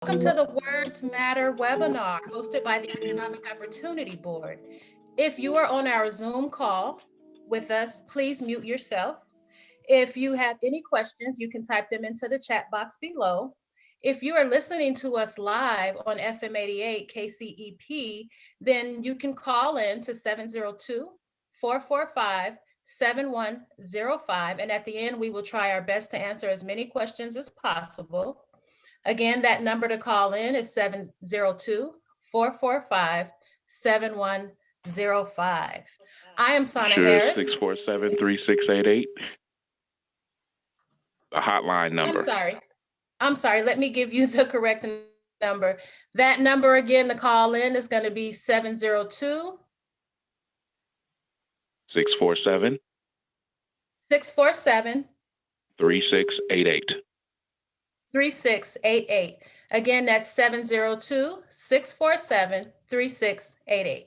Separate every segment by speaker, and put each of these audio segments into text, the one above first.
Speaker 1: Welcome to the Words Matter webinar hosted by the Economic Opportunity Board. If you are on our Zoom call with us, please mute yourself. If you have any questions, you can type them into the chat box below. If you are listening to us live on FM 88 KCEP, then you can call in to 702-445-7105. And at the end, we will try our best to answer as many questions as possible. Again, that number to call in is 702-445-7105. I am Sona Harris.
Speaker 2: 647-3688. The hotline number.
Speaker 1: I'm sorry. Let me give you the correct number. That number again to call in is going to be 702
Speaker 2: 647
Speaker 1: 647
Speaker 2: 3688.
Speaker 1: 3688. Again, that's 702-647-3688.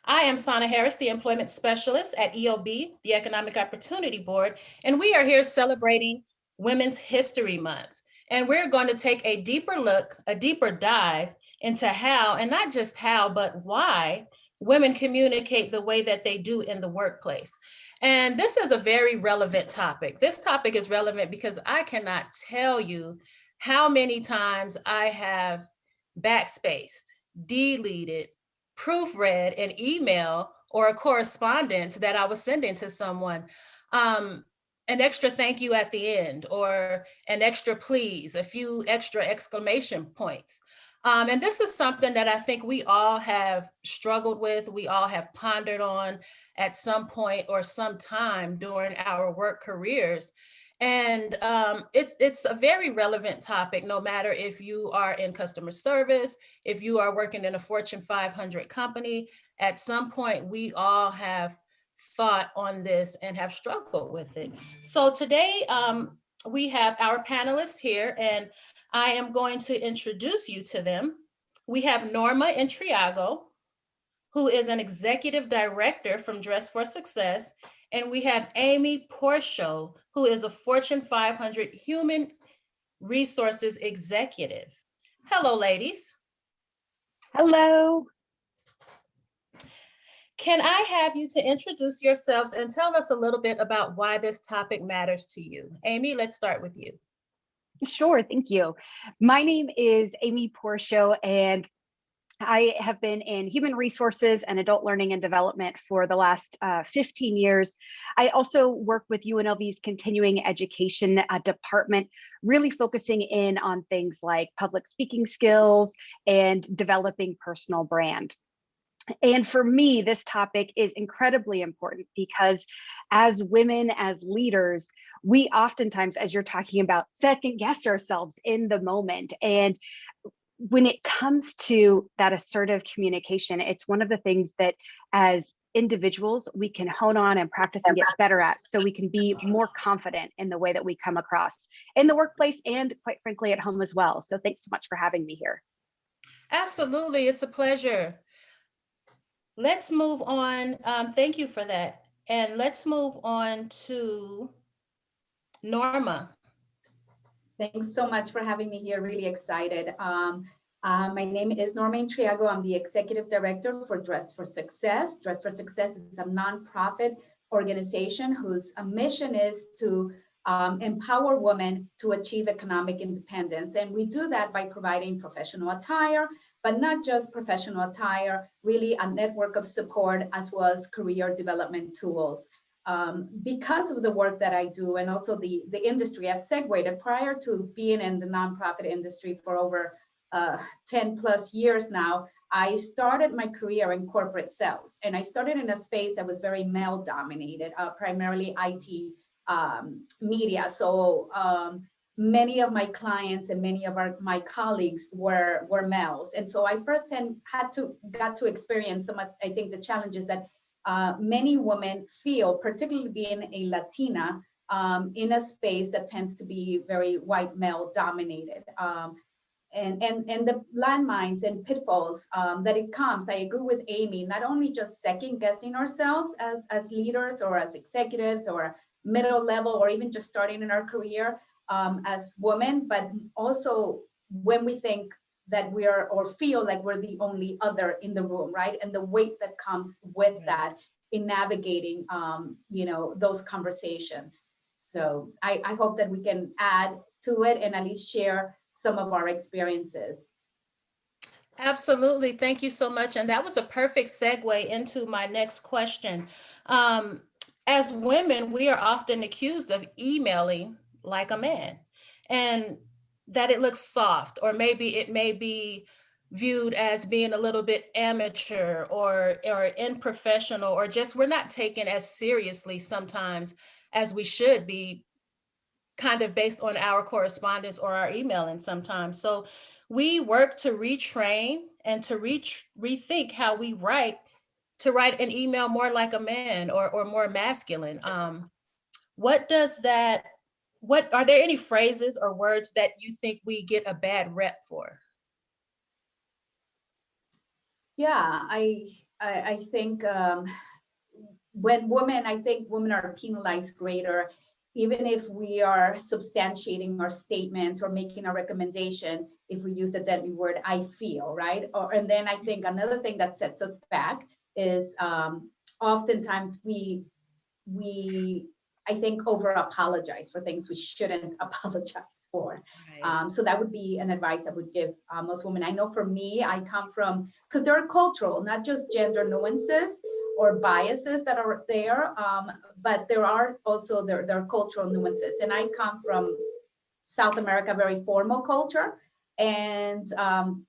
Speaker 1: I am Sona Harris, the Employment Specialist at EOB, the Economic Opportunity Board, and we are here celebrating Women's History Month. And we're going to take a deeper look, a deeper dive into how, and not just how, but why women communicate the way that they do in the workplace. And this is a very relevant topic. This topic is relevant because I cannot tell you how many times I have backspaced, deleted, proofread an email or a correspondence that I was sending to someone. An extra thank you at the end, or an extra please, a few extra exclamation points. And this is something that I think we all have struggled with, we all have pondered on at some point or some time during our work careers. And it's a very relevant topic, no matter if you are in customer service, if you are working in a Fortune 500 company. At some point, we all have thought on this and have struggled with it. So today, we have our panelists here, and I am going to introduce you to them. We have Norma Intriago, who is an executive director from Dress for Success. And we have Amy Pourciau, who is a Fortune 500 human resources executive. Hello, ladies.
Speaker 3: Hello.
Speaker 1: Can I have you to introduce yourselves and tell us a little bit about why this topic matters to you? Amy, let's start with you.
Speaker 3: Sure, thank you. My name is Amy Pourciau, and I have been in human resources and adult learning and development for the last 15 years. I also work with UNLV's continuing education department, really focusing in on things like public speaking skills and developing personal brand. And for me, this topic is incredibly important because as women, as leaders, we oftentimes, as you're talking about, second guess ourselves in the moment. And when it comes to that assertive communication, it's one of the things that as individuals, we can hone on and practice and get better at, so we can be more confident in the way that we come across in the workplace and, quite frankly, at home as well. So thanks so much for having me here.
Speaker 1: Absolutely, it's a pleasure. Let's move on. Thank you for that. And let's move on to Norma.
Speaker 4: Thanks so much for having me here. Really excited. My name is Norma Intriago. I'm the Executive Director for Dress for Success. Dress for Success is a nonprofit organization whose mission is to empower women to achieve economic independence. And we do that by providing professional attire, but not just professional attire, really a network of support as well as career development tools. Because of the work that I do and also the industry, I've segued prior to being in the nonprofit industry for over 10 plus years now. I started my career in corporate sales, and I started in a space that was very male dominated, primarily IT media. So many of my clients and many of my colleagues were males. And so I firsthand got to experience some of, I think, the challenges that many women feel, particularly being a Latina in a space that tends to be very white male dominated. And the landmines and pitfalls that it comes, I agree with Amy, not only just second guessing ourselves as leaders or as executives or middle level or even just starting in our career as women, but also when we think that we are, or feel like we're the only other in the room, right? And the weight that comes with that in navigating, those conversations. So I hope that we can add to it and at least share some of our experiences.
Speaker 1: Absolutely. Thank you so much. And that was a perfect segue into my next question. As women, we are often accused of emailing like a man, and that it looks soft, or maybe it may be viewed as being a little bit amateur or unprofessional, or just we're not taken as seriously sometimes as we should be, kind of based on our correspondence or our emailing sometimes. So we work to retrain and to rethink how we write, to write an email more like a man, or more masculine. What does that, what are there any phrases or words that you think we get a bad rep for?
Speaker 4: Yeah, I think when women, I think women are penalized greater, even if we are substantiating our statements or making a recommendation, if we use the deadly word, I feel, right? And then I think another thing that sets us back is oftentimes we I think over apologize for things we shouldn't apologize for.
Speaker 1: Right.
Speaker 4: So that would be an advice I would give most women. I know for me, I come from, because there are cultural, not just gender nuances or biases that are there, but there are also there are cultural nuances. And I come from South America, very formal culture, and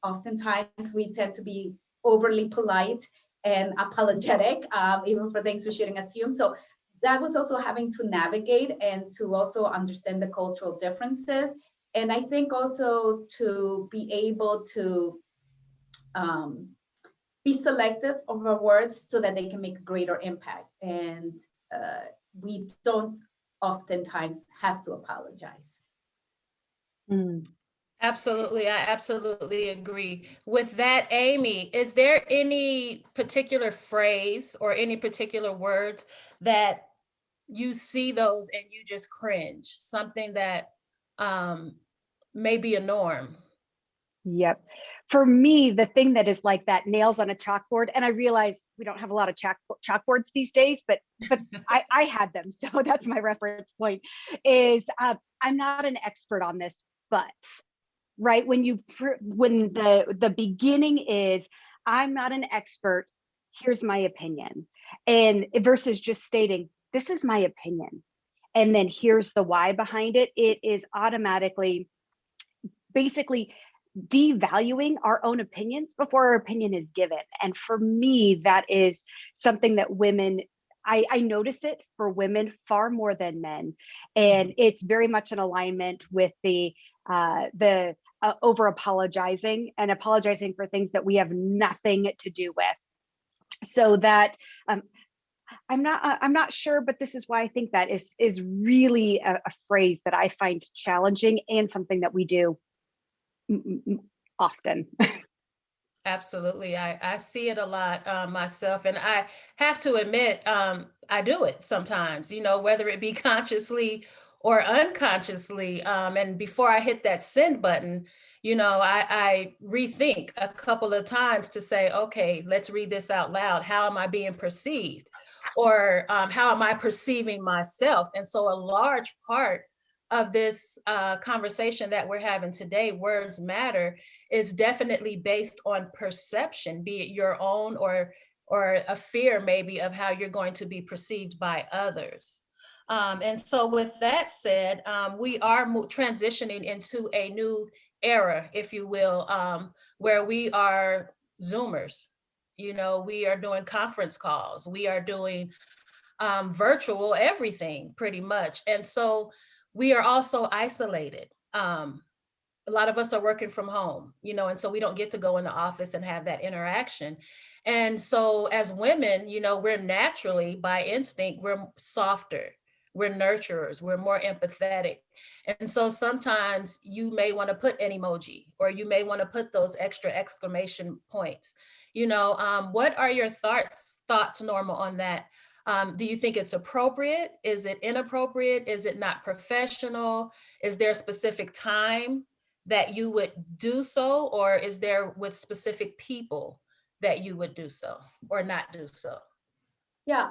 Speaker 4: oftentimes we tend to be overly polite and apologetic, even for things we shouldn't assume. So that was also having to navigate and to also understand the cultural differences. And I think also to be able to be selective of our words so that they can make a greater impact. And we don't oftentimes have to apologize.
Speaker 1: Absolutely. I absolutely agree. With that, Amy, is there any particular phrase or any particular words that you see those and you just cringe, something that may be a norm?
Speaker 3: Yep. For me, the thing that is like that nails on a chalkboard, and I realize we don't have a lot of chalkboards these days, but I had them, so that's my reference point. Is I'm not an expert on this, but right when the beginning is I'm not an expert. Here's my opinion, and versus just stating this is my opinion, and then here's the why behind it. It is automatically, basically, devaluing our own opinions before our opinion is given. And for me, that is something that women, I notice it for women far more than men. And it's very much in alignment with the over apologizing and apologizing for things that we have nothing to do with. So that I'm not sure, but this is why I think that is really a phrase that I find challenging and something that we do often.
Speaker 1: Absolutely. I see it a lot myself. And I have to admit, I do it sometimes, whether it be consciously or unconsciously. And before I hit that send button, I rethink a couple of times to say, okay, let's read this out loud. How am I being perceived? Or how am I perceiving myself? And so a large part of this conversation that we're having today, Words Matter, is definitely based on perception, be it your own or a fear maybe of how you're going to be perceived by others. And so with that said, we are transitioning into a new era, if you will, where we are Zoomers. We are doing conference calls. We are doing virtual everything pretty much. And so we are also isolated. A lot of us are working from home, and so we don't get to go in the office and have that interaction. And so as women, we're naturally, by instinct, we're softer, we're nurturers, we're more empathetic. And so sometimes you may want to put an emoji, or you may want to put those extra exclamation points. What are your thoughts, Norma, on that? Do you think it's appropriate? Is it inappropriate? Is it not professional? Is there a specific time that you would do so, or is there with specific people that you would do so or not do so?
Speaker 4: Yeah,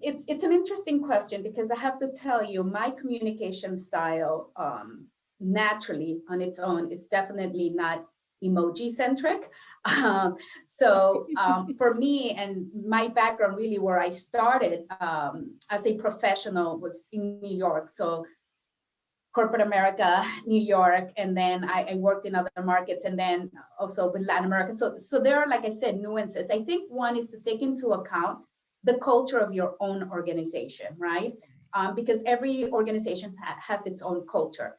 Speaker 4: it's an interesting question, because I have to tell you, my communication style, naturally on its own, is definitely not emoji centric. For me, and my background really, where I started as a professional, was in New York. So corporate America, New York, and then I worked in other markets, and then also with Latin America. So there are, like I said, nuances. I think one is to take into account the culture of your own organization, right? Because every organization has its own culture.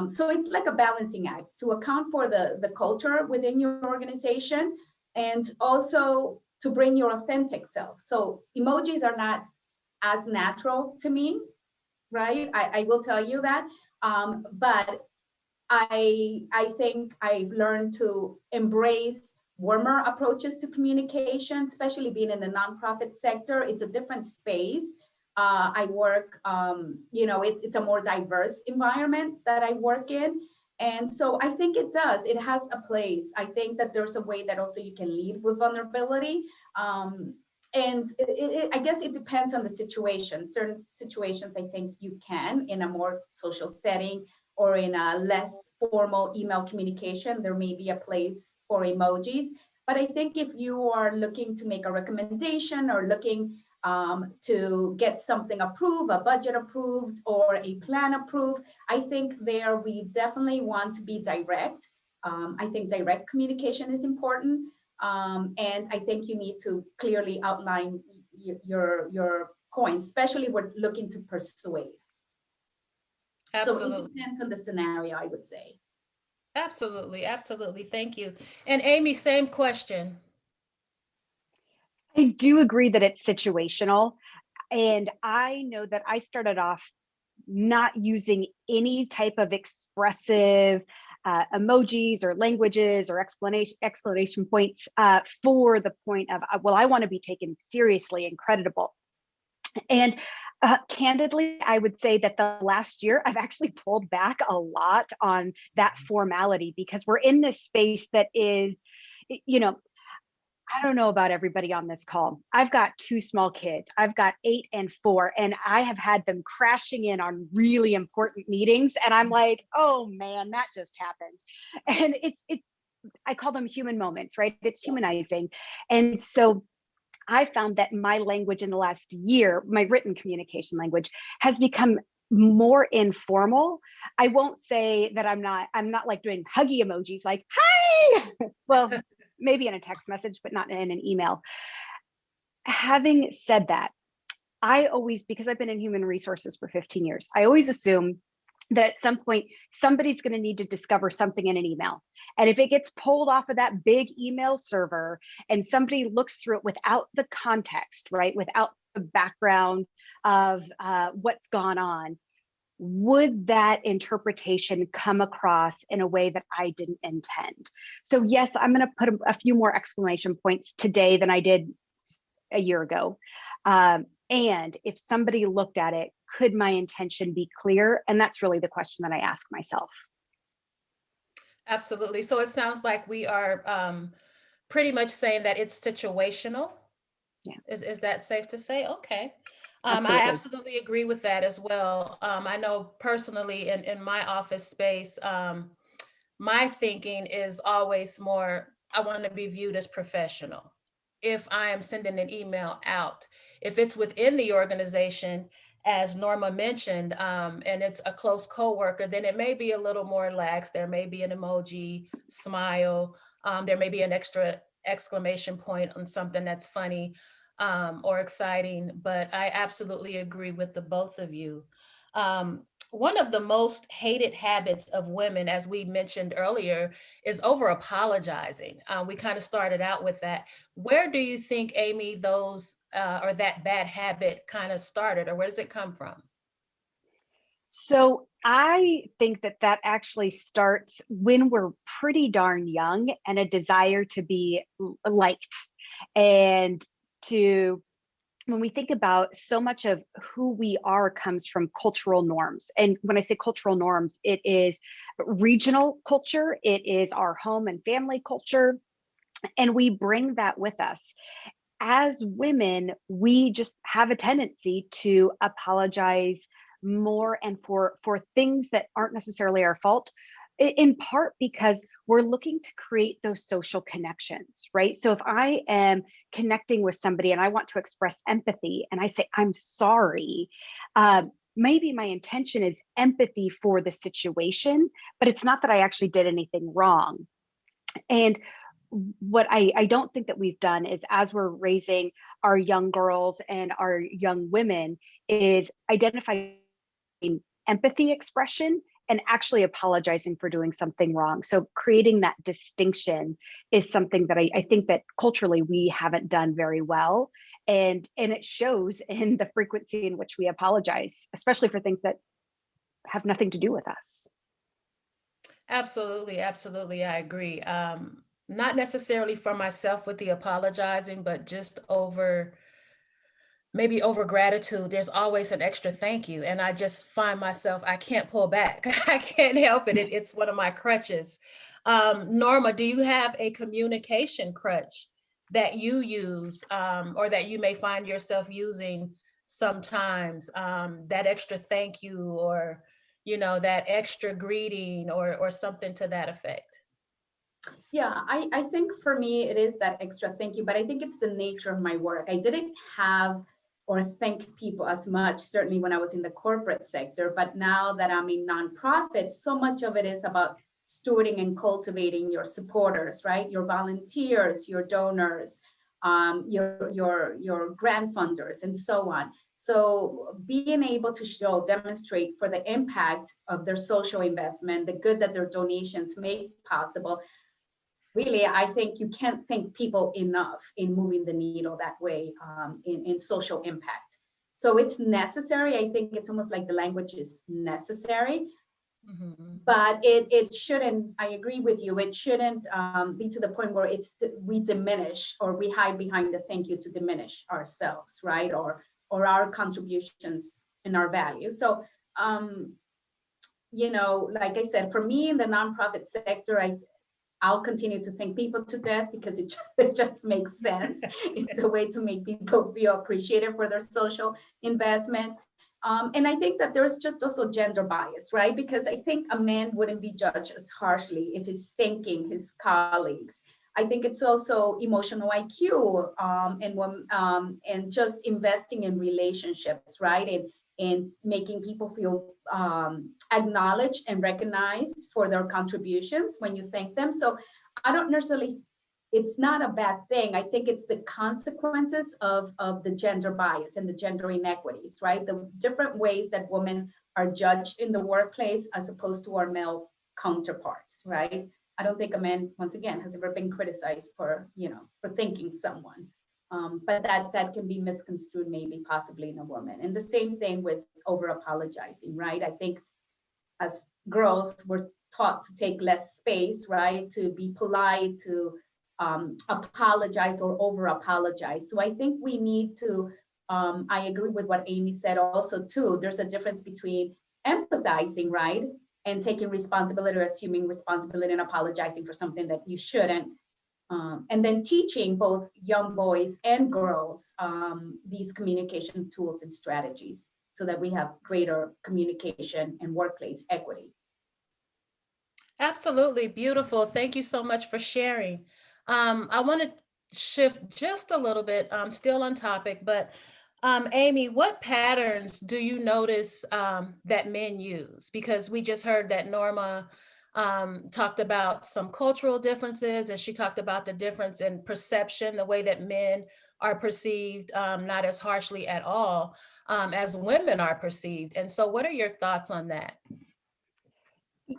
Speaker 4: So it's like a balancing act to account for the culture within your organization, and also to bring your authentic self. So emojis are not as natural to me, right? I will tell you that. But I think I've learned to embrace warmer approaches to communication, especially being in the nonprofit sector. It's a different space. I work, it's a more diverse environment that I work in. And so I think it does. It has a place. I think that there's a way that also you can lead with vulnerability. And I guess it depends on the situation. Certain situations, I think you can, in a more social setting or in a less formal email communication, there may be a place for emojis. But I think if you are looking to make a recommendation, or looking to get something approved, a budget approved or a plan approved, I think there we definitely want to be direct. I think direct communication is important. And I think you need to clearly outline your point, especially when looking to persuade.
Speaker 1: Absolutely.
Speaker 4: So it depends on the scenario, I would say.
Speaker 1: Absolutely. Absolutely. Thank you. And Amy, same question.
Speaker 3: I do agree that it's situational. And I know that I started off not using any type of expressive emojis or languages or exclamation points for the point of, well, I want to be taken seriously and creditable. And candidly, I would say that the last year, I've actually pulled back a lot on that formality, because we're in this space that is, I don't know about everybody on this call. I've got 2 small kids. I've got 8 and 4, and I have had them crashing in on really important meetings. And I'm like, oh man, that just happened. And it's, I call them human moments, right? It's humanizing. And so I found that my language in the last year, my written communication language, has become more informal. I won't say that I'm not like doing huggy emojis like, hi. Well, maybe in a text message, but not in an email. Having said that, I always, because I've been in human resources for 15 years, I always assume that at some point somebody's going to need to discover something in an email. And if it gets pulled off of that big email server and somebody looks through it without the context, right, without the background of what's gone on, would that interpretation come across in a way that I didn't intend? So yes, I'm going to put a few more exclamation points today than I did a year ago. And if somebody looked at it, could my intention be clear? And that's really the question that I ask myself.
Speaker 1: Absolutely. So it sounds like we are pretty much saying that it's situational.
Speaker 3: Yeah.
Speaker 1: Is that safe to say? Okay. I
Speaker 3: Absolutely.
Speaker 1: absolutely agree with that as well. I know personally in my office space, my thinking is always more, I want to be viewed as professional. If I am sending an email out, if it's within the organization, as Norma mentioned, and it's a close coworker, then it may be a little more lax. There may be an emoji, smile. There may be an extra exclamation point on something that's funny or exciting. But I absolutely agree with the both of you. One of the most hated habits of women, as we mentioned earlier, is over apologizing. We kind of started out with that. Where do you think, Amy, those or that bad habit kind of started, or where does it come from?
Speaker 3: So I think that actually starts when we're pretty darn young, and a desire to be liked and to when we think about so much of who we are comes from cultural norms. And when I say cultural norms, it is regional culture, it is our home and family culture, and we bring that with us. As women, we just have a tendency to apologize more and for things that aren't necessarily our fault, in part because we're looking to create those social connections, right? So if I am connecting with somebody and I want to express empathy and I say, I'm sorry, maybe my intention is empathy for the situation, but it's not that I actually did anything wrong. And what I don't think that we've done is, as we're raising our young girls and our young women, is identifying empathy expression and actually apologizing for doing something wrong. So creating that distinction is something that I think that culturally we haven't done very well. And it shows in the frequency in which we apologize, especially for things that have nothing to do with us.
Speaker 1: Absolutely, absolutely, I agree. Not necessarily for myself with the apologizing, but just over maybe over gratitude. There's always an extra thank you, and I just find myself, I can't pull back. I can't help it. It's one of my crutches. Norma, do you have a communication crutch that you use, or that you may find yourself using sometimes? That extra thank you, or that extra greeting, or something to that effect.
Speaker 4: Yeah, I think for me, it is that extra thank you, but I think it's the nature of my work. I didn't have or thank people as much, certainly when I was in the corporate sector, but now that I'm in nonprofit, so much of it is about stewarding and cultivating your supporters, right? Your volunteers, your donors, your grant funders, and so on. So being able to demonstrate for the impact of their social investment, the good that their donations make possible, really, I think you can't thank people enough in moving the needle that way, in social impact. So it's necessary. I think it's almost like the language is necessary,
Speaker 1: Mhm.
Speaker 4: but it shouldn't, I agree with you, it shouldn't be to the point where we diminish or we hide behind the thank you to diminish ourselves, right? Or our contributions and our value. So, like I said, for me in the nonprofit sector, I'll continue to thank people to death because it just makes sense. It's a way to make people feel appreciated for their social investment. And I think that there's just also gender bias, right? Because I think a man wouldn't be judged as harshly if he's thanking his colleagues. I think it's also emotional IQ, and just investing in relationships, right? And making people feel acknowledged and recognized for their contributions when you thank them. So I don't necessarily, it's not a bad thing. I think it's the consequences of the gender bias and the gender inequities, right? The different ways that women are judged in the workplace as opposed to our male counterparts, right? I don't think a man, once again, has ever been criticized for thanking someone. But that can be misconstrued, maybe possibly in a woman. And the same thing with over apologizing, right? I think as girls, we're taught to take less space, right? To be polite, to apologize or over apologize. So I think we need to, I agree with what Amy said also too. There's a difference between empathizing, right? And taking responsibility or assuming responsibility and apologizing for something that you shouldn't. And then teaching both young boys and girls these communication tools and strategies so that we have greater communication and workplace equity.
Speaker 1: Absolutely beautiful. Thank you so much for sharing. I want to shift just a little bit, still on topic, but Amy, what patterns do you notice that men use? Because we just heard that Norma talked about some cultural differences, and she talked about the difference in perception, the way that men are perceived, not as harshly at all as women are perceived. And so what are your thoughts on that?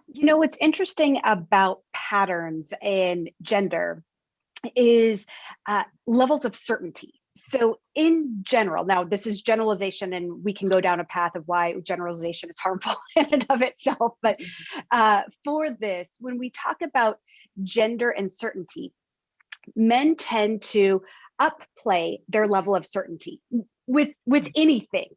Speaker 3: What's interesting about patterns and gender is levels of certainty. So in general, now this is generalization, and we can go down a path of why generalization is harmful in and of itself. But for this, when we talk about gender and certainty, men tend to upplay their level of certainty. with anything.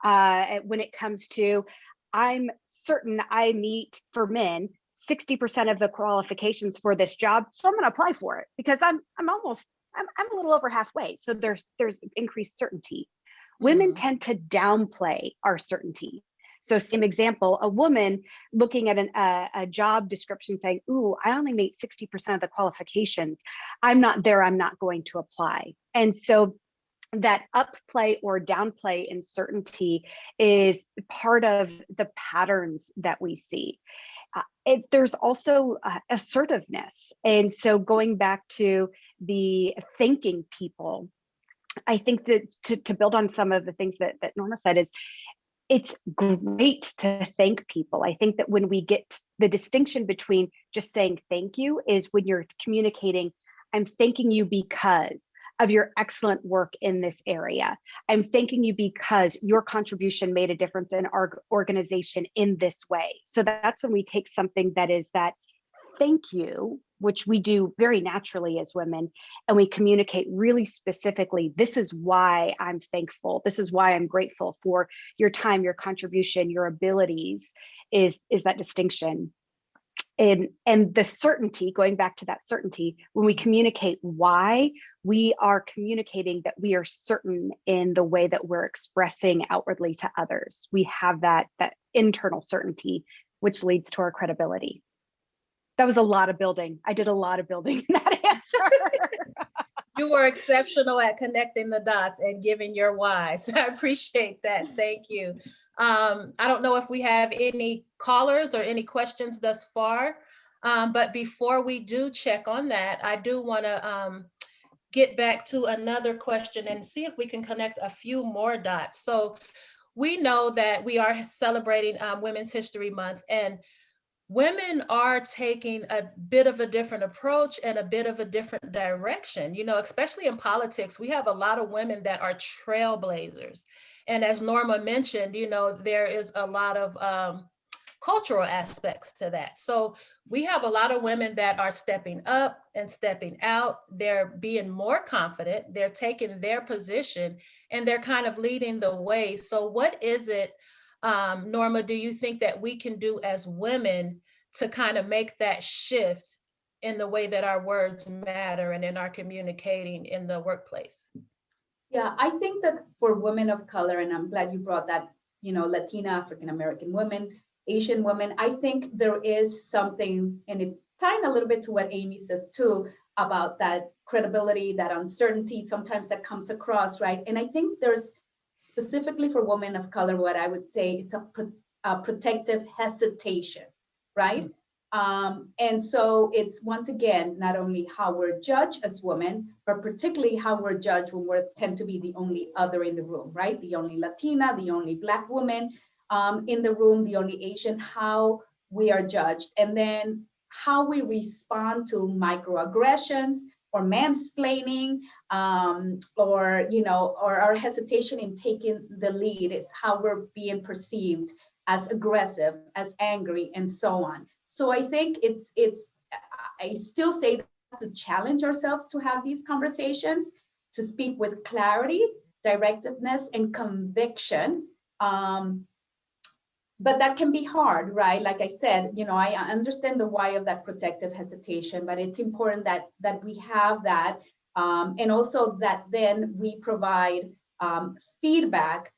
Speaker 3: When it comes to, I'm certain I meet, for men, 60% of the qualifications for this job, so I'm going to apply for it because I'm a little over halfway. So there's increased certainty. Women tend to downplay our certainty. So same example, a woman looking at a job description saying, ooh, I only meet 60% of the qualifications. I'm not there, I'm not going to apply. And so that upplay or downplay in certainty is part of the patterns that we see. There's also assertiveness. And so going back to the thanking people, I think that to build on some of the things that Norma said is, it's great to thank people. I think that when we get the distinction between just saying thank you is when you're communicating, I'm thanking you because of your excellent work in this area. I'm thanking you because your contribution made a difference in our organization in this way. So that's when we take something that is that thank you, which we do very naturally as women, and we communicate really specifically, this is why I'm thankful. This is why I'm grateful for your time, your contribution, your abilities, is that distinction. And the certainty, going back to that certainty, when we communicate why, we are communicating that we are certain in the way that we're expressing outwardly to others. We have that internal certainty, which leads to our credibility. That was a lot of building. I did a lot of building in that answer.
Speaker 1: You were exceptional at connecting the dots and giving your whys. I appreciate that. Thank you. I don't know if we have any callers or any questions thus far, but before we do check on that, I do want to get back to another question and see if we can connect a few more dots. So we know that we are celebrating Women's History Month, and women are taking a bit of a different approach and a bit of a different direction, especially in politics. We have a lot of women that are trailblazers. And as Norma mentioned, there is a lot of cultural aspects to that. So we have a lot of women that are stepping up and stepping out. They're being more confident. They're taking their position and they're kind of leading the way. So what is it, Norma, do you think that we can do as women to kind of make that shift in the way that our words matter and in our communicating in the workplace?
Speaker 4: Yeah, I think that for women of color, and I'm glad you brought that, Latina, African-American women, Asian women, I think there is something, and it's tying a little bit to what Amy says too, about that credibility, that uncertainty, sometimes that comes across, right? And I think there's, specifically for women of color, what I would say, it's a protective hesitation, right? And so it's, once again, not only how we're judged as women, but particularly how we're judged when we tend to be the only other in the room, right? The only Latina, the only Black woman in the room, the only Asian, how we are judged. And then how we respond to microaggressions or mansplaining, or our hesitation in taking the lead is how we're being perceived as aggressive, as angry, and so on. So I think I still say that to challenge ourselves to have these conversations, to speak with clarity, directiveness, and conviction. But that can be hard, right? Like I said, I understand the why of that protective hesitation, but it's important that we have that, and also that then we provide feedback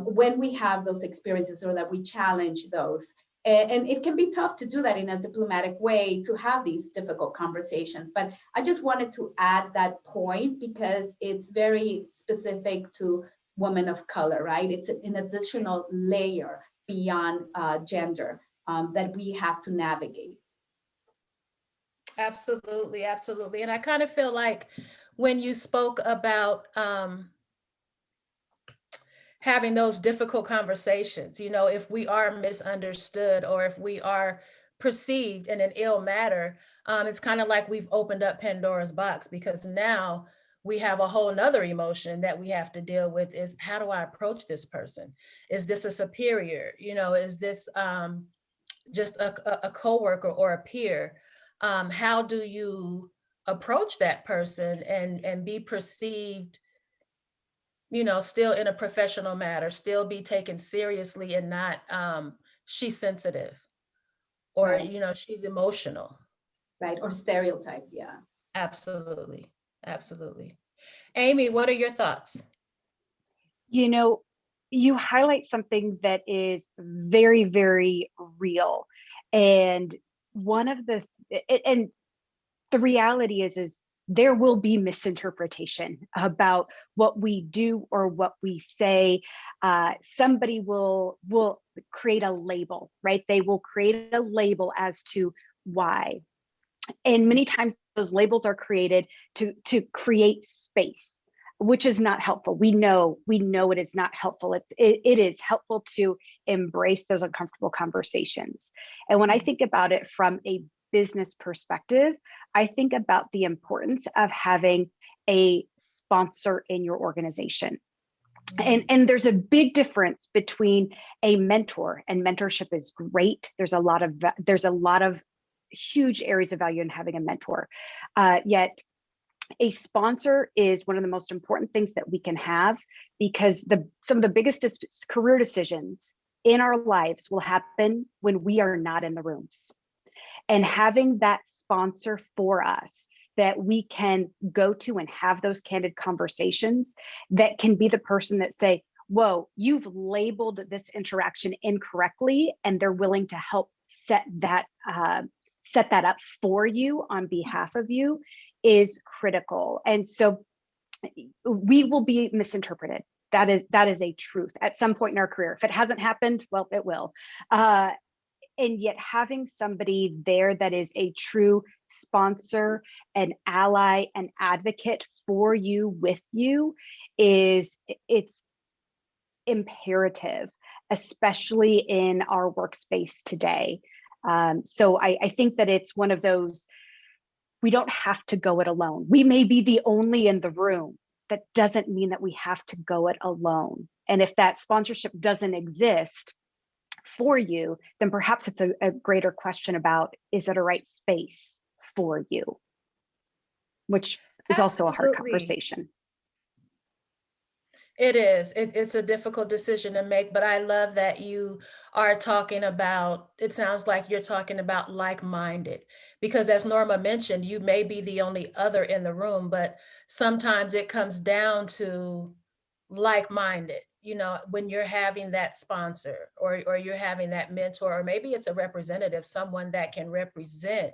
Speaker 4: when we have those experiences, or that we challenge those. And it can be tough to do that in a diplomatic way, to have these difficult conversations. But I just wanted to add that point because it's very specific to women of color, right? It's an additional layer beyond gender that we have to navigate.
Speaker 1: Absolutely, absolutely. And I kind of feel like when you spoke about having those difficult conversations, if we are misunderstood or if we are perceived in an ill manner, it's kind of like we've opened up Pandora's box, because now we have a whole nother emotion that we have to deal with, is how do I approach this person? Is this a superior? Is this just a coworker or a peer? How do you approach that person and be perceived still in a professional matter, still be taken seriously and not, she's sensitive or,
Speaker 4: Right.
Speaker 1: she's emotional.
Speaker 4: Right, or stereotyped, yeah.
Speaker 1: Absolutely. Absolutely. Amy, what are your thoughts?
Speaker 3: You know, you highlight something that is very, very real. And one of the, and the reality is there will be misinterpretation about what we do or what we say. Somebody will create a label, right? They will create a label as to why. And many times those labels are created to create space, which is not helpful. We know it is not helpful. It is helpful to embrace those uncomfortable conversations. And when I think about it from a business perspective, I think about the importance of having a sponsor in your organization. And there's a big difference between a mentor, and mentorship is great. There's a lot of huge areas of value in having a mentor. Yet a sponsor is one of the most important things that we can have, because some of the biggest career decisions in our lives will happen when we are not in the rooms. And having that sponsor for us that we can go to and have those candid conversations, that can be the person that say, whoa, you've labeled this interaction incorrectly, and they're willing to help set that up for you on behalf of you, is critical. And so we will be misinterpreted. That is a truth at some point in our career. If it hasn't happened, well, it will. And yet having somebody there that is a true sponsor, an ally, an advocate for you, with you, it's imperative, especially in our workspace today. So I think that it's one of those, we don't have to go it alone. We may be the only in the room. That doesn't mean that we have to go it alone. And if that sponsorship doesn't exist for you, then perhaps it's a greater question about, is it a right space for you? Which is also a hard conversation.
Speaker 1: It is. It's a difficult decision to make, but I love that you are talking about, it sounds like you're talking about like-minded, because as Norma mentioned, you may be the only other in the room, but sometimes it comes down to like-minded, when you're having that sponsor or you're having that mentor, or maybe it's a representative, someone that can represent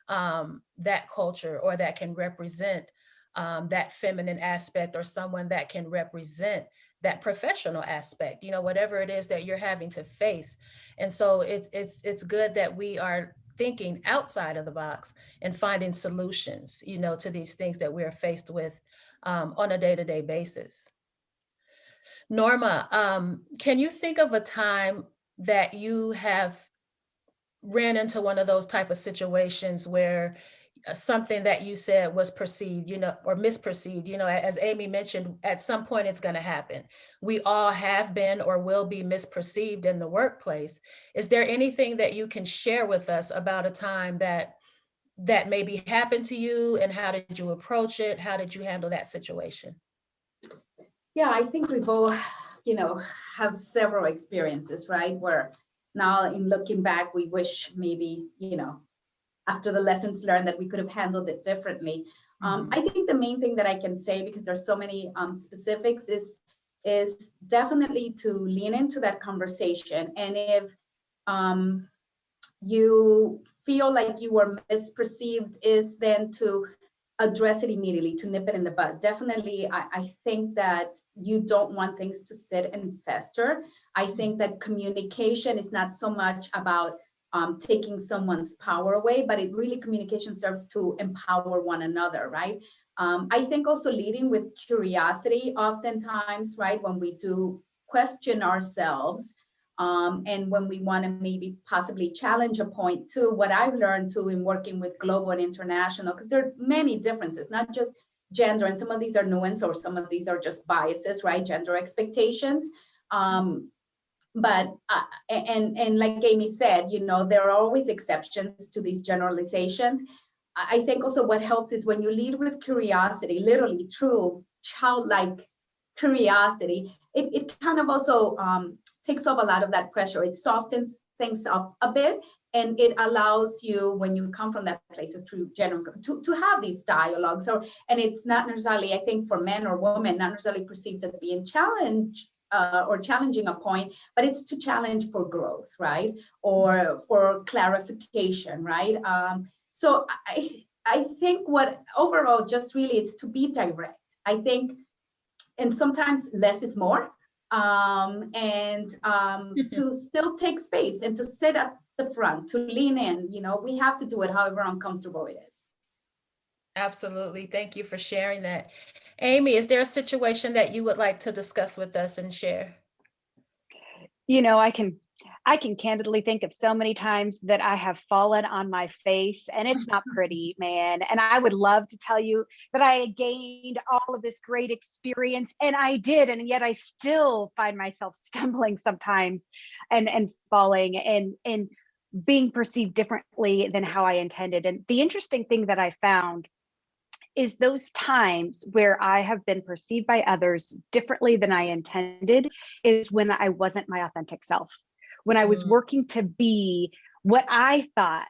Speaker 1: that culture, or that can represent that feminine aspect, or someone that can represent that professional aspect, whatever it is that you're having to face. And so it's good that we are thinking outside of the box and finding solutions, to these things that we're faced with on a day-to-day basis. Norma, can you think of a time that you have ran into one of those type of situations where something that you said was perceived, or misperceived, as Amy mentioned, at some point it's going to happen. We all have been or will be misperceived in the workplace. Is there anything that you can share with us about a time that maybe happened to you, and how did you approach it? How did you handle that situation?
Speaker 4: Yeah, I think we've all, have several experiences, right? Where now in looking back, we wish maybe, after the lessons learned, that we could have handled it differently. I think the main thing that I can say, because there's so many specifics, is definitely to lean into that conversation. And if you feel like you were misperceived, is then to address it immediately, to nip it in the bud. Definitely, I think that you don't want things to sit and fester. I think that communication is not so much about taking someone's power away, but communication serves to empower one another, right? I think also leading with curiosity, oftentimes, right, when we do question ourselves, and when we want to maybe possibly challenge a point too, what I've learned too in working with global and international, because there are many differences, not just gender, and some of these are nuance, or some of these are just biases, right? Gender expectations. But like Amy said, there are always exceptions to these generalizations. I think also what helps is when you lead with curiosity, literally true childlike curiosity, it kind of also takes off a lot of that pressure. It softens things up a bit, and it allows you, when you come from that place of true genuine, to have these dialogues. And it's not necessarily, I think, for men or women, not necessarily perceived as being challenged or challenging a point, but it's to challenge for growth, right? Or for clarification, right? So I think what overall just really is to be direct. I think, and sometimes less is more, to still take space and to sit at the front, to lean in. We have to do it however uncomfortable it is.
Speaker 1: Absolutely. Thank you for sharing that. Amy, is there a situation that you would like to discuss with us and share?
Speaker 3: I can candidly think of so many times that I have fallen on my face, and it's not pretty, man. And I would love to tell you that I gained all of this great experience, and I did, and yet I still find myself stumbling sometimes and falling and being perceived differently than how I intended. And the interesting thing that I found is those times where I have been perceived by others differently than I intended is when I wasn't my authentic self, when I was working to be what I thought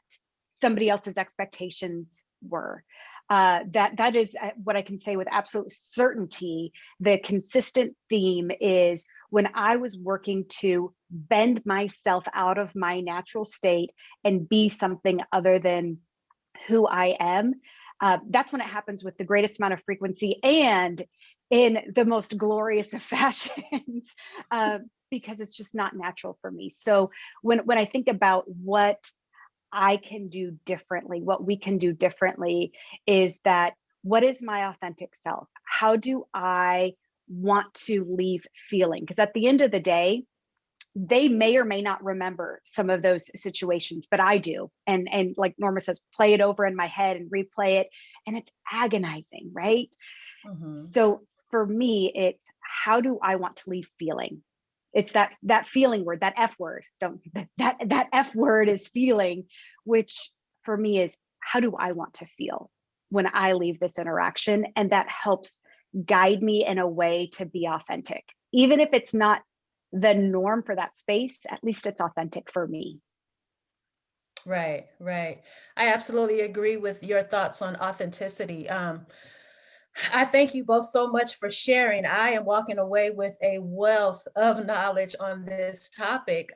Speaker 3: somebody else's expectations were. That is what I can say with absolute certainty. The consistent theme is when I was working to bend myself out of my natural state and be something other than who I am. That's when it happens with the greatest amount of frequency and in the most glorious of fashions, because it's just not natural for me. So when I think about what I can do differently, what we can do differently is that, what is my authentic self? How do I want to leave feeling? Because at the end of the day, they may or may not remember some of those situations, but I do. And like Norma says, play it over in my head and replay it. And it's agonizing, right? So for me, it's, how do I want to leave feeling? It's that feeling word, that F word. That F word is feeling, which for me is, how do I want to feel when I leave this interaction? And that helps guide me in a way to be authentic. Even if it's not the norm for that space, at least it's authentic for me.
Speaker 1: Right. I absolutely agree with your thoughts on authenticity. I thank you both so much for sharing. I am walking away with a wealth of knowledge on this topic.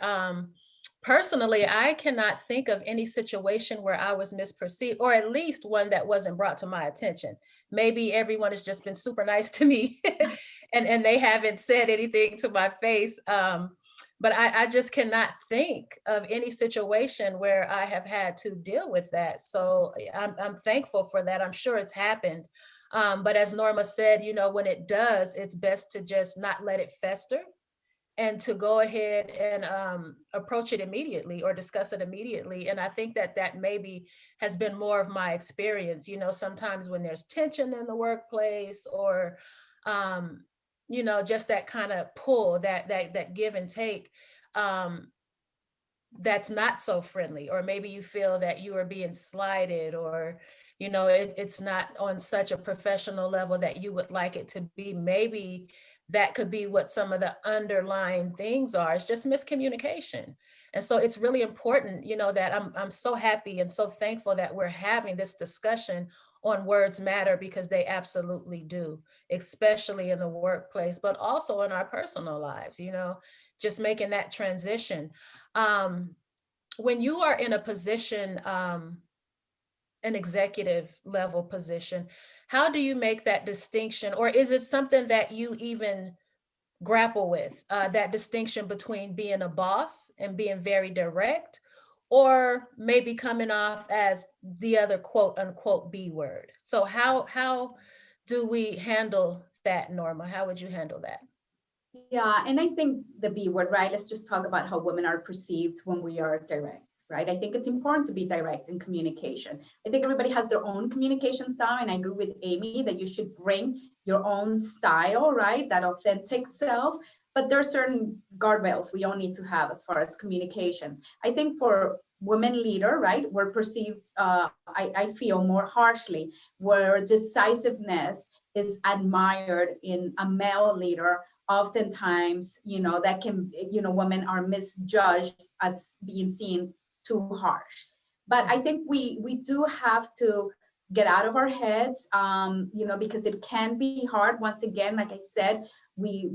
Speaker 1: Personally, I cannot think of any situation where I was misperceived, or at least one that wasn't brought to my attention. Maybe everyone has just been super nice to me and they haven't said anything to my face. But I just cannot think of any situation where I have had to deal with that. So I'm thankful for that. I'm sure it's happened. But as Norma said, when it does, it's best to just not let it fester and to go ahead and approach it immediately or discuss it immediately. And I think that maybe has been more of my experience. Sometimes when there's tension in the workplace or, just that kind of pull, that give and take, that's not so friendly, or maybe you feel that you are being slighted, or it's not on such a professional level that you would like it to be. Maybe that could be what some of the underlying things are. It's just miscommunication. And so it's really important, that I'm so happy and so thankful that we're having this discussion on words matter, because they absolutely do, especially in the workplace, but also in our personal lives, just making that transition. When you are in a position, an executive level position, how do you make that distinction? Or is it something that you even grapple with, that distinction between being a boss and being very direct, or maybe coming off as the other quote unquote B word? So how do we handle that, Norma? How would you handle that?
Speaker 4: Yeah, and I think the B word, right? Let's just talk about how women are perceived when we are direct, right? I think it's important to be direct in communication. I think everybody has their own communication style, and I agree with Amy that you should bring your own style, right? That authentic self. but there are certain guardrails we all need to have as far as communications. I think for women leader, right, we're perceived, I feel, more harshly, where decisiveness is admired in a male leader. Oftentimes, that can, women are misjudged as being seen too harsh. But I think we do have to get out of our heads, because it can be hard. Once again, like I said, we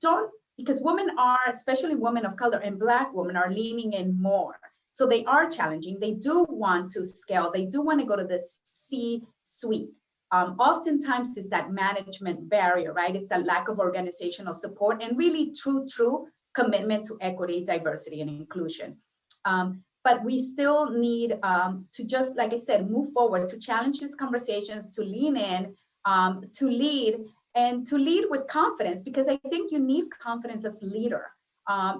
Speaker 4: don't, because women are, especially women of color and Black women, are leaning in more. So they are challenging. They do want to scale. They do want to go to the C-suite. Oftentimes it's that management barrier, right? It's that lack of organizational support and really true commitment to equity, diversity, and inclusion. But we still need to, just like I said, move forward, to challenge these conversations, to lean in, to lead, and to lead with confidence, because I think you need confidence as a leader,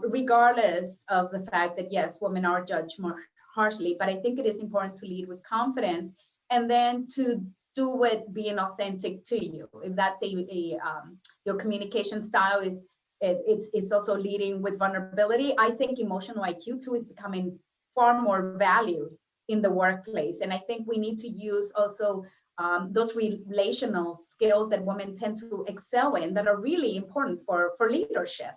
Speaker 4: regardless of the fact that, yes, women are judged more harshly, but I think it is important to lead with confidence, and then to do it being authentic to you. If that's your communication style is, it's also leading with vulnerability. I think emotional IQ too is becoming far more valued in the workplace. And I think we need to use also those relational skills that women tend to excel in, that are really important for leadership.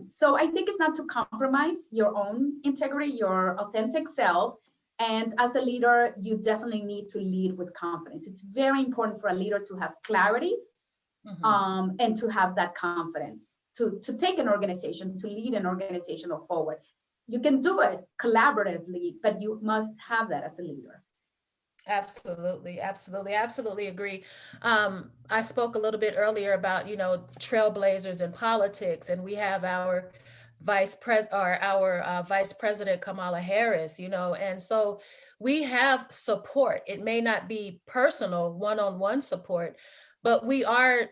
Speaker 4: So I think it's not to compromise your own integrity, your authentic self. And as a leader, you definitely need to lead with confidence. It's very important for a leader to have clarity, and to have that confidence to take an organization, to lead an organization forward. You can do it collaboratively, but you must have that as a leader.
Speaker 1: Absolutely, absolutely agree. I spoke a little bit earlier about, trailblazers in politics, and we have our vice president Kamala Harris, and so we have support. It may not be personal one-on-one support, but we are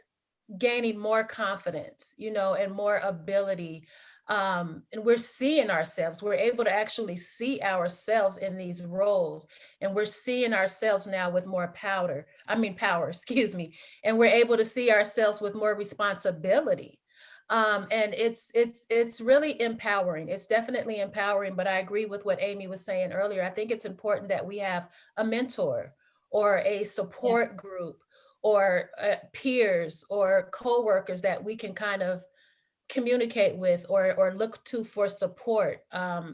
Speaker 1: gaining more confidence, and more ability. And we're seeing ourselves, we're able to actually see ourselves in these roles, and we're seeing ourselves now with more power, excuse me, and we're able to see ourselves with more responsibility. And it's really empowering. It's definitely empowering, but I agree with what Amy was saying earlier. I think it's important that we have a mentor or a support group, or peers or coworkers that we can kind of communicate with, or look to for support,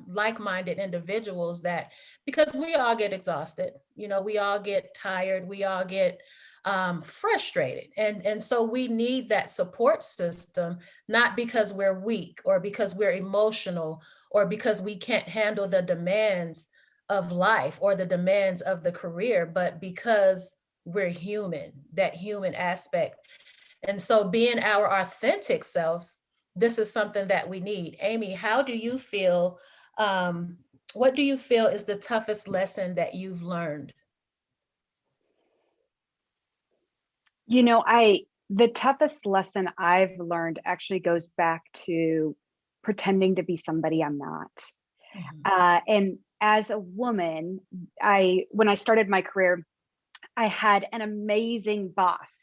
Speaker 1: like-minded individuals, that, because we all get exhausted, we all get tired, we all get frustrated, and so we need that support system, not because we're weak or because we're emotional or because we can't handle the demands of life or the demands of the career, but because we're human, that human aspect. And so being our authentic selves, this is something that we need. Amy, how do you feel? What do you feel is the toughest lesson that you've learned?
Speaker 3: The toughest lesson I've learned actually goes back to pretending to be somebody I'm not. And as a woman, when I started my career, I had an amazing boss.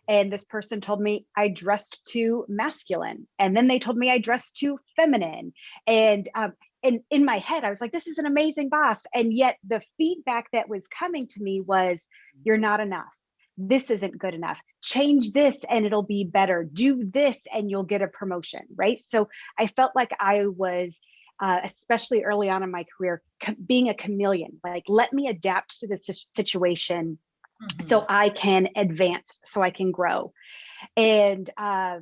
Speaker 3: And this person told me I dressed too masculine. And then they told me I dressed too feminine. And in my head, I was like, this is an amazing boss. And yet the feedback that was coming to me was, you're not enough. This isn't good enough. Change this and it'll be better. Do this and you'll get a promotion, right? So I felt like I was, especially early on in my career, being a chameleon, like, let me adapt to this situation so I can advance, so I can grow. And I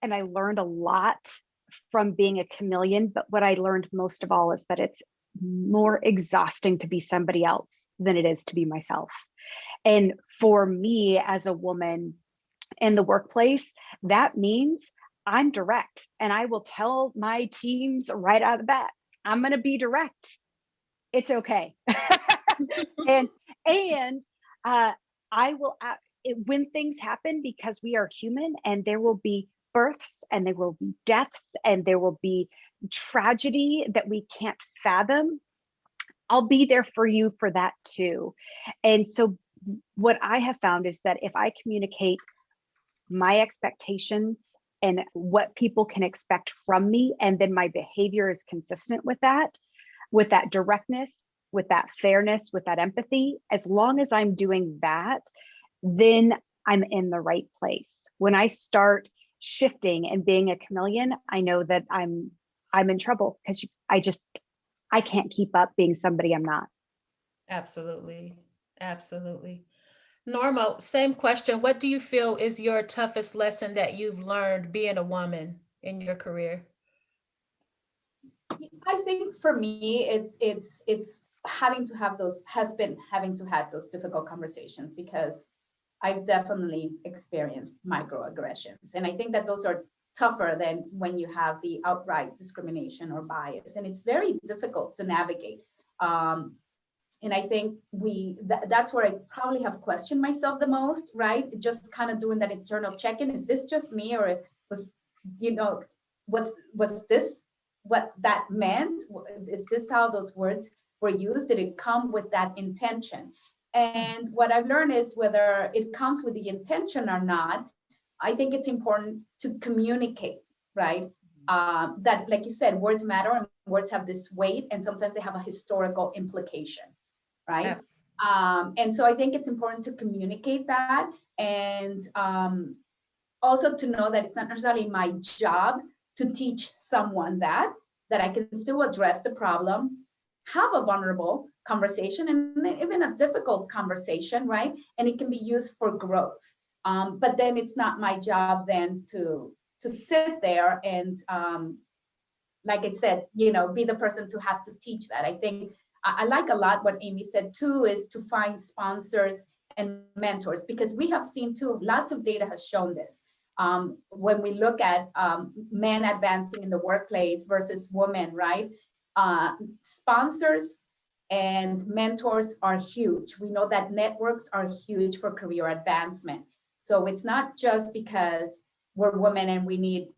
Speaker 3: learned a lot from being a chameleon, but what I learned most of all is that it's more exhausting to be somebody else than it is to be myself. And for me as a woman in the workplace, that means I'm direct, and I will tell my teams right out of the bat, I'm going to be direct. It's okay. and I will, when things happen, because we are human, and there will be births and there will be deaths and there will be tragedy that we can't fathom, I'll be there for you for that too. And so what I have found is that if I communicate my expectations and what people can expect from me, and then my behavior is consistent with that directness, with that fairness, with that empathy, as long as I'm doing that, then I'm in the right place. When I start shifting and being a chameleon, I know that I'm in trouble, because I can't keep up being somebody I'm not.
Speaker 1: Absolutely. Absolutely. Norma, same question. What do you feel is your toughest lesson that you've learned being a woman in your career?
Speaker 4: I think for me, it's having to have those difficult conversations, because I've definitely experienced microaggressions. And I think that those are tougher than when you have the outright discrimination or bias. And it's very difficult to navigate. And I think that's where I probably have questioned myself the most, right? Just kind of doing that internal check-in. Is this just me, or was, was this what that meant? Is this how those words were used? Did it come with that intention? And what I've learned is, whether it comes with the intention or not, I think it's important to communicate, right? That, like you said, words matter, and words have this weight, and sometimes they have a historical implication, right?
Speaker 1: Yeah.
Speaker 4: And so I think it's important to communicate that, and also to know that it's not necessarily my job to teach someone that I can still address the problem, have a vulnerable conversation, and even a difficult conversation, right? And it can be used for growth. But then it's not my job then to sit there and, like I said, be the person to have to teach that. I think I like a lot what Amy said too, is to find sponsors and mentors, because we have seen too, lots of data has shown this. When we look at men advancing in the workplace versus women, right? Sponsors and mentors are huge. We know that networks are huge for career advancement. So it's not just because we're women and we need,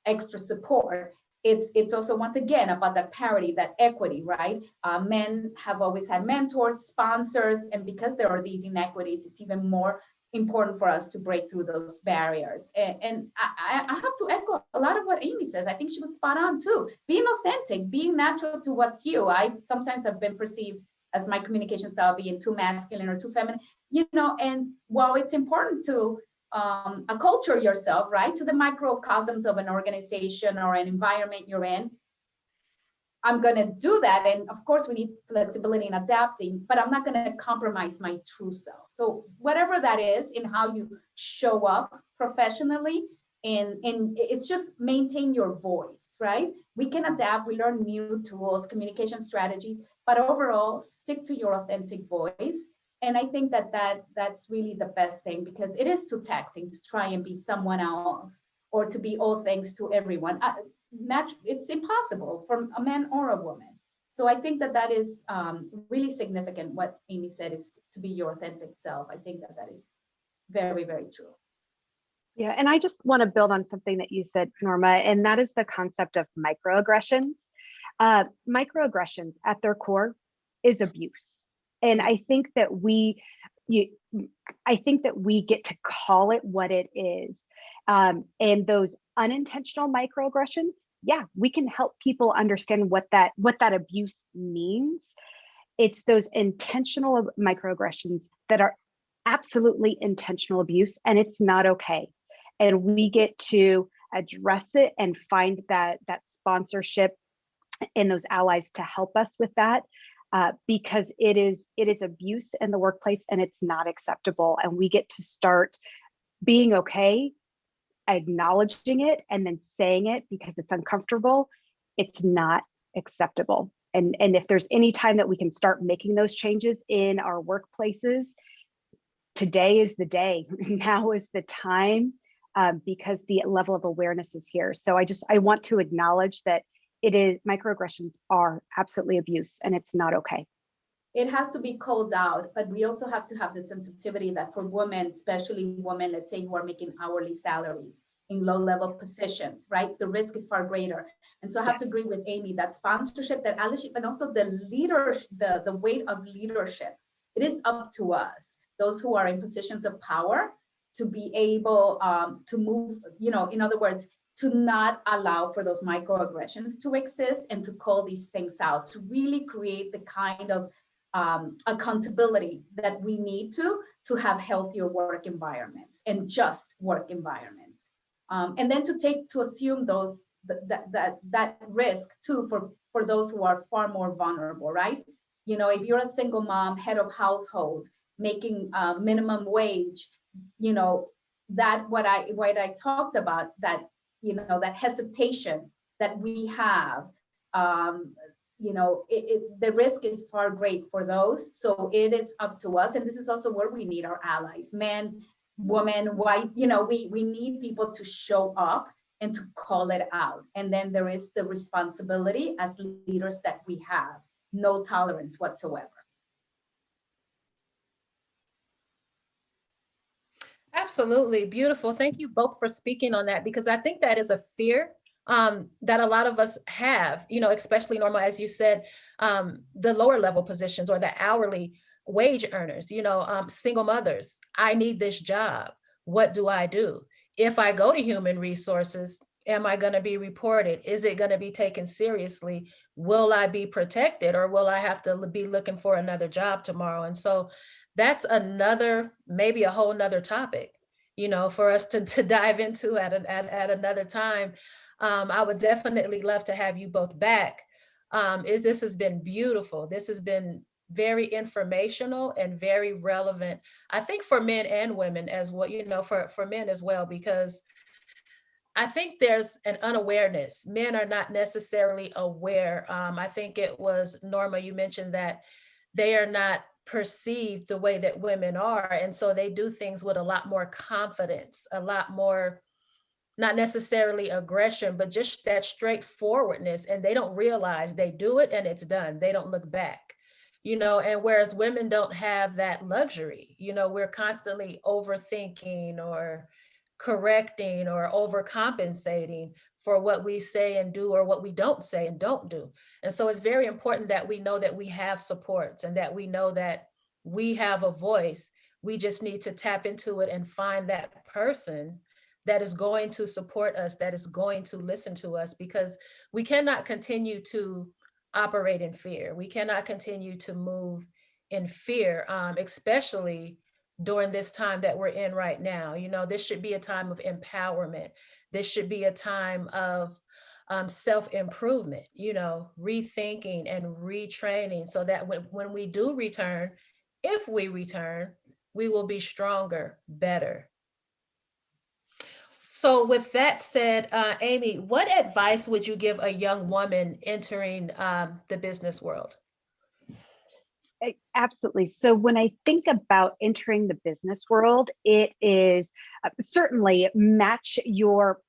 Speaker 4: extra support. It's also, once again, about that parity, that equity, right? Men have always had mentors, sponsors, and because there are these inequities, it's even more important for us to break through those barriers. And I have to echo a lot of what Amy says. I think she was spot on too. Being authentic, being natural to what's you. I sometimes have been perceived as my communication style being too masculine or too feminine, and while it's important to acculture yourself, right, to the microcosms of an organization or an environment you're in, I'm going to do that. And of course, we need flexibility in adapting, but I'm not going to compromise my true self. So whatever that is in how you show up professionally, and it's just maintain your voice, right? We can adapt, we learn new tools, communication strategies, but overall, stick to your authentic voice. And I think that's really the best thing, because it is too taxing to try and be someone else or to be all things to everyone. It's impossible for a man or a woman. So I think that is really significant. What Amy said is to be your authentic self. I think that is very, very true.
Speaker 3: Yeah, and I just want to build on something that you said, Norma, and that is the concept of microaggressions. Microaggressions at their core is abuse. And I think that we get to call it what it is. And those unintentional microaggressions, yeah, we can help people understand what that abuse means. It's those intentional microaggressions that are absolutely intentional abuse, and it's not okay. And we get to address it and find that sponsorship and those allies to help us with that, because it is abuse in the workplace, and it's not acceptable. And we get to start being okay, acknowledging it, and then saying it because it's uncomfortable. It's not acceptable. And if there's any time that we can start making those changes in our workplaces, today is the day. Now is the time, because the level of awareness is here. So I want to acknowledge that microaggressions are absolutely abuse, and it's not okay.
Speaker 4: It has to be called out, but we also have to have the sensitivity that for women, especially women, let's say, who are making hourly salaries in low-level positions, right? The risk is far greater. And so I have to agree with Amy that sponsorship, that allyship, and also the leadership, the weight of leadership, it is up to us, those who are in positions of power, to be able to move, in other words, to not allow for those microaggressions to exist and to call these things out, to really create the kind of accountability that we need to have healthier work environments and just work environments. And then to assume that risk too for those who are far more vulnerable, right? If you're a single mom, head of household, making minimum wage, that what I talked about, that that hesitation that we have, the risk is far great for those. So it is up to us, and this is also where we need our allies, men, women, white. We need people to show up and to call it out. And then there is the responsibility as leaders that we have no tolerance whatsoever.
Speaker 1: Absolutely. Beautiful. Thank you both for speaking on that, because I think that is a fear that a lot of us have, especially Norma, as you said, the lower level positions or the hourly wage earners, single mothers. I need this job. What do I do? If I go to human resources, am I going to be reported? Is it going to be taken seriously? Will I be protected, or will I have to be looking for another job tomorrow? And so that's maybe a whole nother topic, for us to dive into at another time. I would definitely love to have you both back. This has been beautiful. This has been very informational and very relevant, I think, for men and women as well, for men as well, because I think there's an unawareness. Men are not necessarily aware. I think it was Norma, you mentioned that they are not perceived the way that women are. And so they do things with a lot more confidence, a lot more, not necessarily aggression, but just that straightforwardness. And they don't realize they do it and it's done. They don't look back, and whereas women don't have that luxury, we're constantly overthinking or correcting or overcompensating for what we say and do, or what we don't say and don't do. And so it's very important that we know that we have supports and that we know that we have a voice. We just need to tap into it and find that person that is going to support us, that is going to listen to us, because we cannot continue to operate in fear. We cannot continue to move in fear, especially during this time that we're in right now. This should be a time of empowerment. This should be a time of self-improvement, rethinking and retraining, so that when we do return, if we return, we will be stronger, better. So with that said, Amy, what advice would you give a young woman entering the business world?
Speaker 3: Absolutely. So when I think about entering the business world, it is certainly match your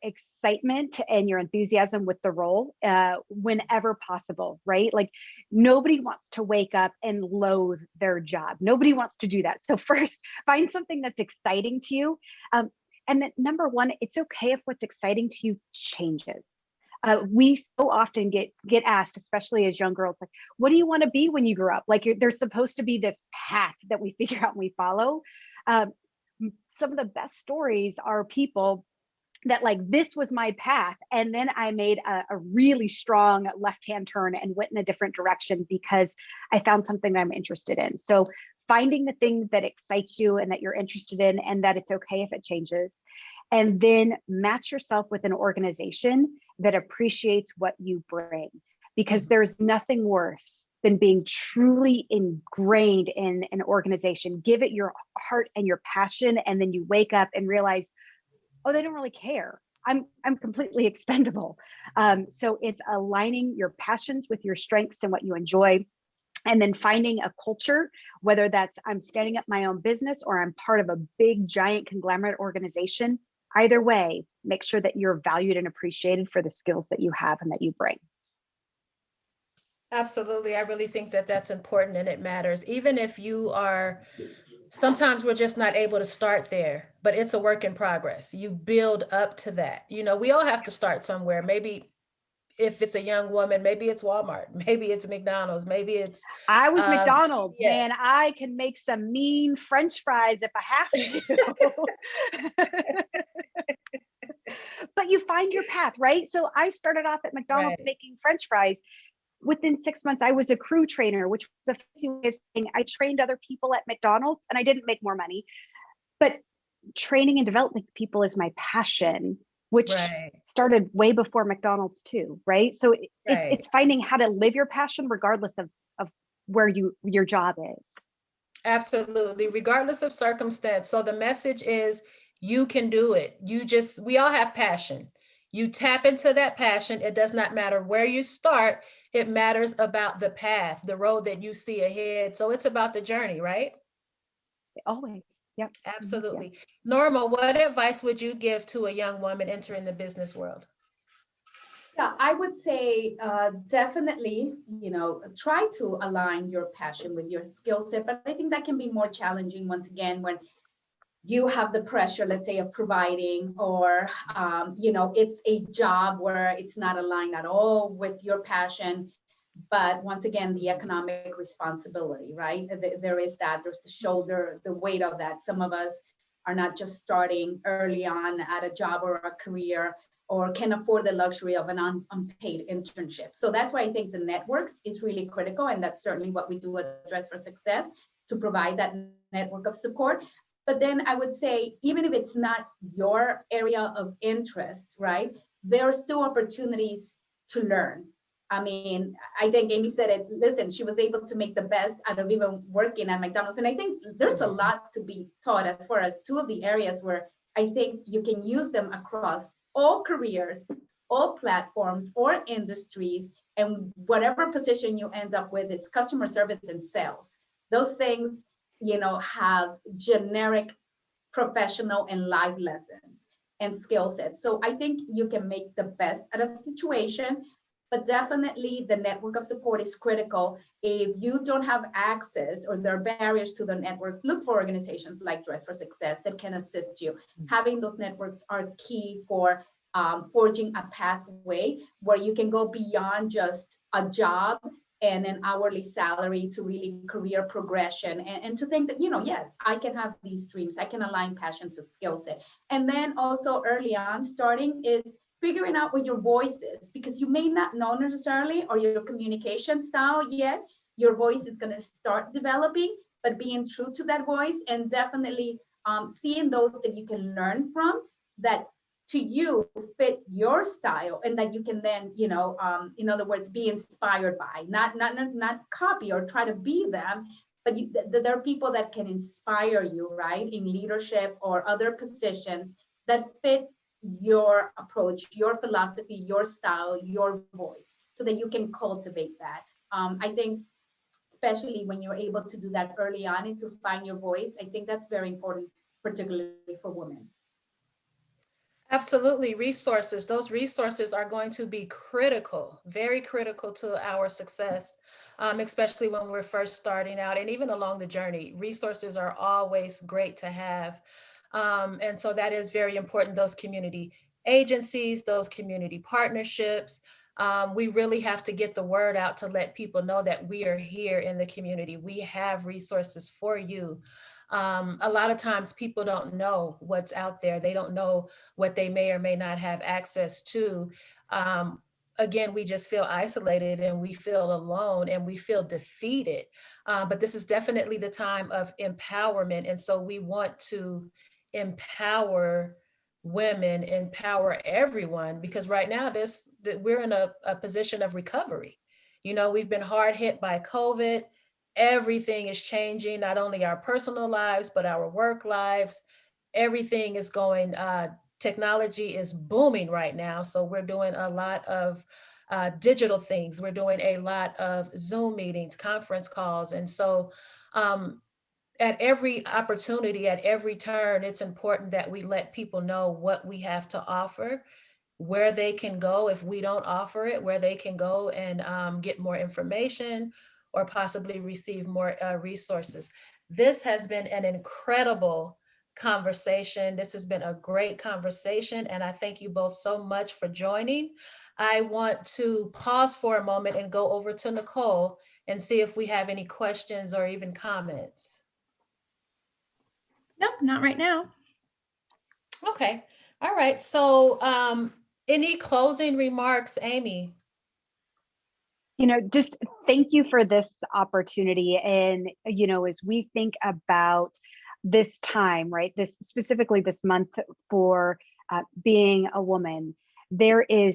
Speaker 3: excitement and your enthusiasm with the role whenever possible, right? Like, nobody wants to wake up and loathe their job. Nobody wants to do that. So first, find something that's exciting to you. And then number one, it's okay if what's exciting to you changes. We so often get asked, especially as young girls, like, what do you want to be when you grow up? Like, there's supposed to be this path that we figure out and we follow. Some of the best stories are people that, like, this was my path, and then I made a really strong left-hand turn and went in a different direction because I found something that I'm interested in. So finding the thing that excites you and that you're interested in, and that it's okay if it changes. And then match yourself with an organization that appreciates what you bring, because there's nothing worse than being truly ingrained in an organization. Give it your heart and your passion, and then you wake up and realize, oh, they don't really care. I'm completely expendable. So it's aligning your passions with your strengths and what you enjoy. And then finding a culture, whether that's I'm standing up my own business or I'm part of a big, giant conglomerate organization. Either way, make sure that you're valued and appreciated for the skills that you have and that you bring.
Speaker 1: Absolutely. I really think that that's important, and it matters. Even if you are, sometimes we're just not able to start there, but it's a work in progress. You build up to that. We all have to start somewhere. Maybe if it's a young woman, maybe it's Walmart, maybe it's McDonald's, maybe it's
Speaker 3: I was McDonald's,
Speaker 1: yes,
Speaker 3: man. I can make some mean French fries if I have to. But you find your path, right? So I started off at McDonald's
Speaker 1: right,
Speaker 3: making French fries. Within 6 months, I was a crew trainer, which was a fancy way of saying I trained other people at McDonald's, and I didn't make more money. But training and developing people is my passion, which
Speaker 1: right,
Speaker 3: started way before McDonald's too, right? So
Speaker 1: right.
Speaker 3: it's finding how to live your passion regardless of where your job is.
Speaker 1: Absolutely, regardless of circumstance. So the message is you can do it. We all have passion. You tap into that passion. It does not matter where you start. It matters about the path, the road that you see ahead. So it's about the journey, right?
Speaker 3: Always. Yep. Yeah.
Speaker 1: Absolutely. Norma, what advice would you give to a young woman entering the business world?
Speaker 4: Yeah, I would say definitely, try to align your passion with your skill set. But I think that can be more challenging once again when you have the pressure, let's say, of providing, or, it's a job where it's not aligned at all with your passion. But once again, the economic responsibility, right? There is that, there's the shoulder, the weight of that. Some of us are not just starting early on at a job or a career, or can afford the luxury of an unpaid internship. So that's why I think the networks is really critical. And that's certainly what we do at Dress for Success, to provide that network of support. But then I would say, even if it's not your area of interest, right, there are still opportunities to learn. I mean, I think Amy said it, listen, she was able to make the best out of even working at McDonald's. And I think there's a lot to be taught as far as two of the areas where I think you can use them across all careers, all platforms, or industries. And whatever position you end up with is customer service and sales. Those things, have generic professional and life lessons and skill sets. So I think you can make the best out of a situation, but definitely the network of support is critical. If you don't have access or there are barriers to the network, look for organizations like Dress for Success that can assist you. Having those networks are key for forging a pathway where you can go beyond just a job and an hourly salary to really career progression, and to think that, yes, I can have these dreams, I can align passion to skill set. And then also early on starting is figuring out what your voice is, because you may not know necessarily, or your communication style yet. Your voice is going to start developing, but being true to that voice, and definitely seeing those that you can learn from, that to you fit your style, and that you can then, in other words, be inspired by, not copy or try to be them, but there are people that can inspire you, right, in leadership or other positions that fit your approach, your philosophy, your style, your voice, so that you can cultivate that. I think, especially when you're able to do that early on, is to find your voice. I think that's very important, particularly for women.
Speaker 1: Absolutely. Resources. Those resources are going to be critical, very critical to our success, especially when we're first starting out and even along the journey. Resources are always great to have. And so that is very important. Those community agencies, those community partnerships. We really have to get the word out to let people know that we are here in the community. We have resources for you. A lot of times people don't know what's out there. They don't know what they may or may not have access to. Again, we just feel isolated and we feel alone and we feel defeated. But this is definitely the time of empowerment. And so we want to empower women, empower everyone, because right now we're in a position of recovery. We've been hard hit by COVID. Everything is changing, not only our personal lives, but our work lives. Everything is going, technology is booming right now. So we're doing a lot of digital things. We're doing a lot of Zoom meetings, conference calls. And so at every opportunity, at every turn, it's important that we let people know what we have to offer, where they can go if we don't offer it, where they can go and get more information or possibly receive more resources. This has been an incredible conversation. This has been a great conversation, and I thank you both so much for joining. I want to pause for a moment and go over to Nicole and see if we have any questions or even comments.
Speaker 5: Nope, not right now.
Speaker 1: Okay, all right. So any closing remarks, Amy?
Speaker 3: Just thank you for this opportunity. And, as we think about this time, right, specifically this month for being a woman, there are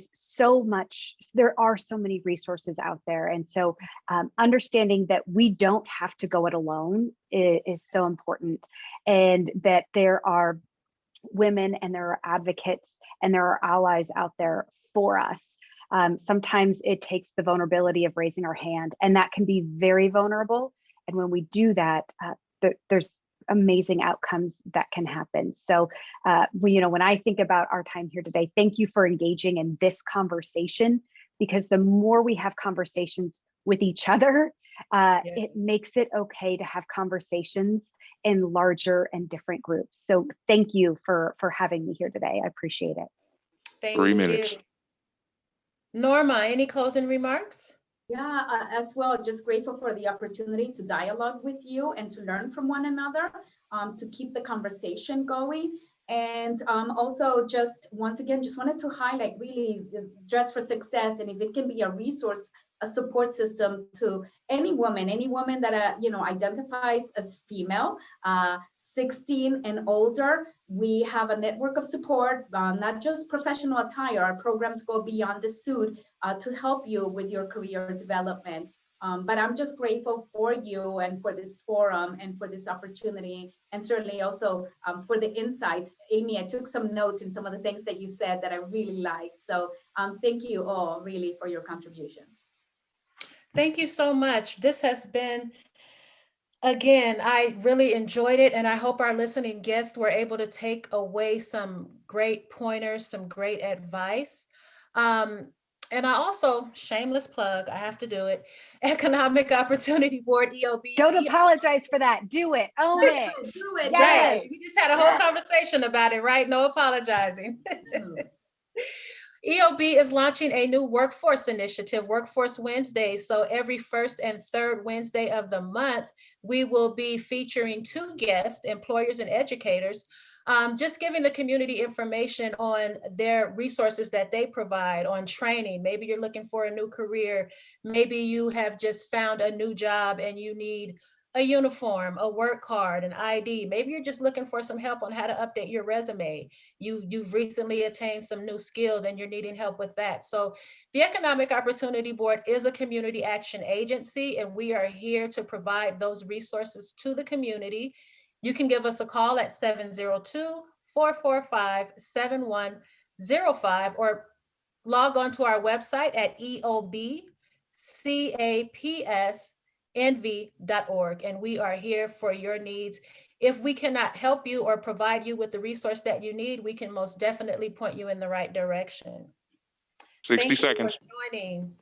Speaker 3: so many resources out there. And so understanding that we don't have to go it alone is so important, and that there are women and there are advocates and there are allies out there for us. Sometimes it takes the vulnerability of raising our hand, and that can be very vulnerable. And when we do that, there's amazing outcomes that can happen. So, when I think about our time here today, thank you for engaging in this conversation, because the more we have conversations with each other, it makes it okay to have conversations in larger and different groups. So thank you for having me here today. I appreciate it.
Speaker 1: Thank
Speaker 2: 3
Speaker 1: you.
Speaker 2: minutes.
Speaker 1: Norma, any closing remarks?
Speaker 4: Yeah, as well, just grateful for the opportunity to dialogue with you and to learn from one another, to keep the conversation going. And also just once again, just wanted to highlight really the Dress for Success, and if it can be a resource, a support system to any woman that identifies as female, 16 and older. We have a network of support, not just professional attire. Our programs go beyond the suit to help you with your career development. But I'm just grateful for you and for this forum and for this opportunity, and certainly also for the insights. Amy, I took some notes in some of the things that you said that I really liked. So thank you all really for your contributions.
Speaker 1: Thank you so much. This has been, again, I really enjoyed it, and I hope our listening guests were able to take away some great pointers, some great advice. And I also, shameless plug, I have to do it, Economic Opportunity Board, EOB.
Speaker 3: Don't apologize for that. Do it. Own it.
Speaker 4: Do it.
Speaker 3: Yes.
Speaker 1: We just had a whole conversation about it, right? No apologizing. EOB is launching a new workforce initiative, Workforce Wednesdays. So every first and third Wednesday of the month, we will be featuring 2 guests, employers and educators, just giving the community information on their resources that they provide on training. Maybe you're looking for a new career. Maybe you have just found a new job and you need a uniform, a work card, an ID. Maybe you're just looking for some help on how to update your resume. You've recently attained some new skills and you're needing help with that. So the Economic Opportunity Board is a community action agency, and we are here to provide those resources to the community. You can give us a call at 702-445-7105 or log on to our website at eobcapsnv.org, and we are here for your needs. If we cannot help you or provide you with the resource that you need, we can most definitely point you in the right direction.
Speaker 2: 60 seconds.
Speaker 1: Thank you for joining.